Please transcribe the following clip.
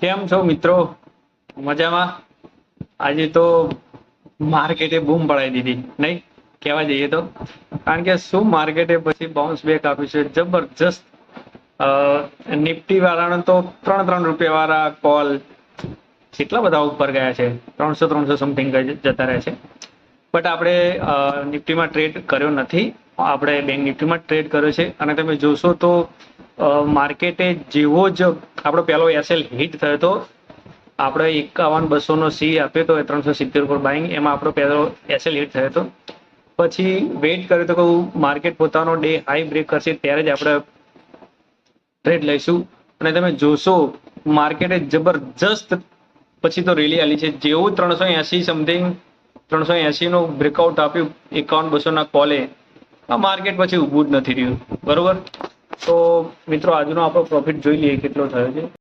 કેમ છો મિત્રો? મજામાં? આજે તો માર્કેટે બૂમ પડાવી દીધી નહીં કહેવા જઈએ તો, કારણ કે શું માર્કેટે પછી બાઉન્સ બેક આપ્યું છે જબરજસ્ત. નિફ્ટી વાળાને તો 3-3 રૂપિયા વાળા કોલ કેટલા બધા ઉપર ગયા છે, 300 સમથિંગ જતા રહે છે. બટ આપણે નિફ્ટીમાં ટ્રેડ કર્યો નથી, આપણે બેંક નિફ્ટીમાં ટ્રેડ કર્યો છે. અને તમે જોશો તો માર્કેટે જેવો જ આપણો પહેલો એસએલ હિટ થયો હતો, આપણે 51-200 સી આપ્યો હતો 370 ઉપર બાઇંગ, એમાં આપણો પહેલો એસએલ હિટ થયો હતો. પછી વેઇટ કર્યો તો કહું માર્કેટ પોતાનો ડે હાઈ બ્રેક કરશે ત્યારે જ આપણે ટ્રેડ લઈશું. અને તમે જોશો માર્કેટે જબરજસ્ત પછી તો રેલી આલી છે. જેવું 380 સમથિંગ 380 નું બ્રેકઆઉટ આપ્યું 51-200 ના કોલે, આ માર્કેટ પછી ઊભું જ નથી રહ્યું. બરોબર, તો મિત્રો આજનો આપણો પ્રોફિટ જોઈ લઈએ કેટલો થયો છે.